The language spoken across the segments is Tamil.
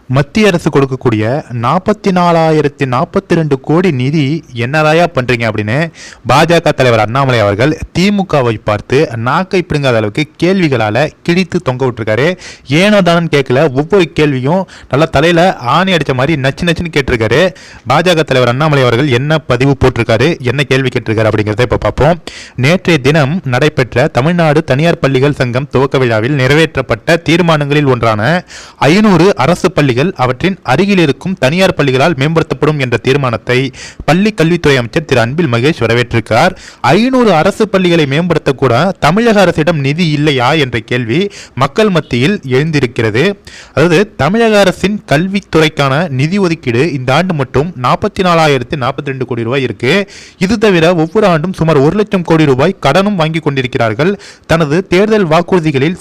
மத்திய அரசு கொடுக்கக்கூடிய 44,042 கோடி நிதி என்னதாயா பண்றீங்க அப்படின்னு பாஜக தலைவர் அண்ணாமலை அவர்கள் திமுகவை பார்த்து நாக்கை பிடுங்காத அளவுக்கு கேள்விகளால கிழித்து தொங்க விட்டுருக்காரு. ஏனோ தானு கேட்கல, ஒவ்வொரு கேள்வியும் நல்லா தலையில ஆணி அடிச்ச மாதிரி நச்சு நச்சுன்னு கேட்டிருக்காரு. பாஜக தலைவர் அண்ணாமலை அவர்கள் என்ன பதிவு போட்டிருக்காரு, என்ன கேள்வி கேட்டிருக்காரு அப்படிங்கிறத இப்ப பார்ப்போம். நேற்றைய தினம் நடைபெற்ற தமிழ்நாடு தனியார் பள்ளிகள் சங்கம் துவக்க விழாவில் நிறைவேற்றப்பட்ட தீர்மானங்களில் ஒன்றான 500 அரசு பள்ளிகள் அவற்றின் அருகில் இருக்கும் தனியார் பள்ளிகளால் மேம்படுத்தப்படும் என்ற தீர்மானத்தை பள்ளி கல்வித்துறை அமைச்சர் திரு அன்பில் மகேஷ் வரவேற்றிருக்கிறார். 500 அரசு பள்ளிகளை மேம்படுத்த கூட தமிழக அரசிடம் நிதி இல்லையா என்ற கேள்வி மக்கள் மத்தியில் எழுந்திருக்கிறது. அதாவது தமிழக அரசின் கல்வித்துறைக்கான நிதி ஒதுக்கீடு இந்த ஆண்டு மட்டும் 44,042 கோடி ரூபாய் இருக்கு. இது தவிர ஒவ்வொரு ஆண்டும் சுமார் 1 லட்சம் கோடி ரூபாய் கடனும் வாங்கி கொண்டிருக்கிறார்கள். தனது தேர்தல் வாக்குறுதிகளில்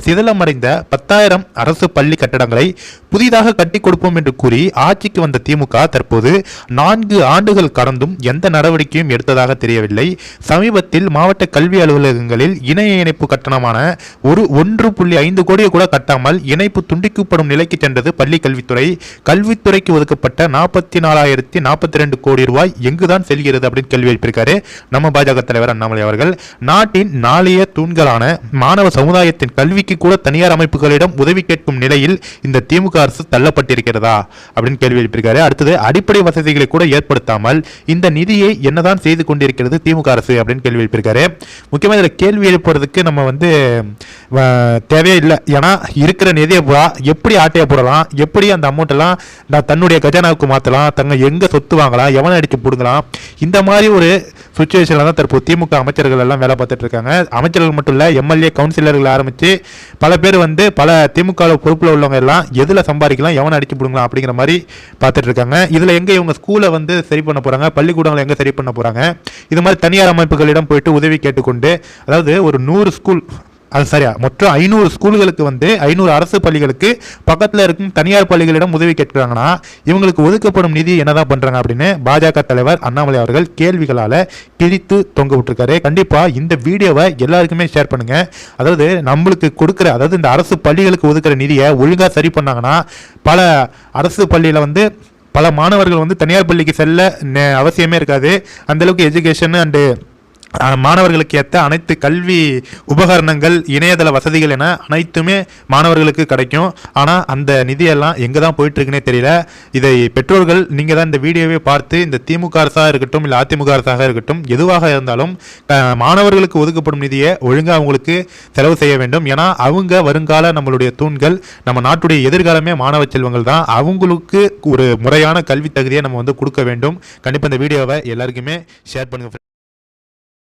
சிதிலமடைந்த 10,000 அரசு பள்ளி கட்டடங்களை புதிதாக கட்டி கொடுப்போம் என்று கூறி ஆட்சிக்கு வந்த திமுக தற்போது 4 ஆண்டுகள் கடந்தும் எந்த நடவடிக்கையும் எடுத்ததாக தெரியவில்லை. சமீபத்தில் மாவட்ட கல்வி அலுவலகங்களில் இணைய இணைப்பு கட்டணமான 1.5 கோடியை கூட கட்டாமல் இணைப்பு துண்டிக்கப்படும் நிலைக்கு சென்றது பள்ளி கல்வித்துறை. கல்வித்துறைக்கு ஒதுக்கப்பட்ட 44,042 கோடி ரூபாய் எங்குதான் செல்கிறது அப்படின்னு கேள்வி எழுப்பியிருக்காரு நம்ம பாஜக தலைவர் அண்ணாமலை அவர்கள். நாட்டின் நாளைய தூண்களான மாணவ சமுதாயத்தின் கல்விக்கு கூட தனியார் அமைப்புகளிடம் உதவி கேட்கும் நிலையில் இந்த திமுக அரசு தள்ளப்பட்டிருக்கிறதா அப்படின்னு கேள்வி எழுப்பியிருக்காரு. அடுத்தது, அடிப்படை வசதிகளை கூட ஏற்படுத்தாமல் இந்த நிதியை என்னதான் செய்து கொண்டிருக்கிறது திமுக அரசு அப்படின்னு கேள்வி எழுப்பியிருக்காரு. முக்கியமாக இதில் கேள்வி எழுப்புறதுக்கு நம்ம தேவையே இல்லை. ஏன்னா இருக்கிற நிதியை எப்படி ஆட்டையை போடலாம், எப்படி அந்த அமௌண்ட் எல்லாம் தன்னுடைய கஜானாவுக்கு மாற்றலாம், தங்க எங்க சொத்து வாங்கலாம், எவனை அடிச்சு போடுங்கலாம், இந்த மாதிரி ஒரு சுச்சுவேஷன்ல தான் தற்போது திமுக அமைச்சர்கள் எல்லாம் வேலை பார்த்துட்டு இருக்காங்க. அமைச்சர்கள் மட்டும் இல்ல, எம்எல்ஏ கவுன்சிலர்கள் ஆரம்பிச்சு பல பேர் பல திமுக பொறுப்புல உள்ளவங்க எல்லாம் எதுல சம்பாதிக்கலாம், எவனை அடிச்சு போடுங்களா அப்படிங்கிற மாதிரி பார்த்துட்டு இருக்காங்க. இதுல எங்க இவங்க ஸ்கூலை சரி பண்ண போறாங்க, பள்ளிக்கூடங்களை எங்க சரி பண்ண போறாங்க, இது மாதிரி தனியார் அமைப்புகளிடம் போயிட்டு உதவி கேட்டுக்கொண்டு, அதாவது ஒரு 100 ஸ்கூல், அது சரியா மொத்தம் 500 ஸ்கூல்களுக்கு 500 அரசு பள்ளிகளுக்கு பக்கத்தில் இருக்கும் தனியார் பள்ளிகளிடம் உதவி கேட்கிறாங்கன்னா இவங்களுக்கு ஒதுக்கப்படும் நிதி என்னதான் பண்றாங்க அப்படின்னு பாஜக தலைவர் அண்ணாமலை அவர்கள் கேள்விகளால கிழித்து தொங்க விட்டுருக்காரு. கண்டிப்பா இந்த வீடியோவை எல்லாருக்குமே ஷேர் பண்ணுங்க. அதாவது நம்மளுக்கு கொடுக்குற, அதாவது இந்த அரசு பள்ளிகளுக்கு ஒதுக்குற நிதியை ஒழுங்கா சரி பண்ணாங்கன்னா பல அரசு பள்ளியில பல மாணவர்கள் தனியார் பள்ளிக்கு செல்ல அவசியமே இருக்காது. அந்த அளவுக்கு எஜுகேஷன் அண்டு மாணவர்களுக்கு ஏற்ற அனைத்து கல்வி உபகரணங்கள், இணையதள வசதிகள் என அனைத்துமே மாணவர்களுக்கு கிடைக்கும். ஆனால் அந்த நிதியெல்லாம் எங்கே தான் போயிட்டு இருக்குன்னே தெரியல. இதை பெற்றோர்கள் நீங்கள் தான் இந்த வீடியோவை பார்த்து இந்த திமுக அரசாக இருக்கட்டும் இல்லை அதிமுக அரசாக இருக்கட்டும் எதுவாக இருந்தாலும் மாணவர்களுக்கு ஒதுக்கப்படும் நிதியை ஒழுங்காக அவங்களுக்கு செலவு செய்ய வேண்டும். ஏன்னா அவங்க வருங்கால நம்மளுடைய தூண்கள், நம்ம நாட்டுடைய எதிர்காலமே மாணவ செல்வங்கள் தான். அவங்களுக்கு ஒரு முறையான கல்வி தகுதியை நம்ம கொடுக்க வேண்டும். கண்டிப்பாக இந்த வீடியோவை எல்லாருக்குமே ஷேர் பண்ணுங்க.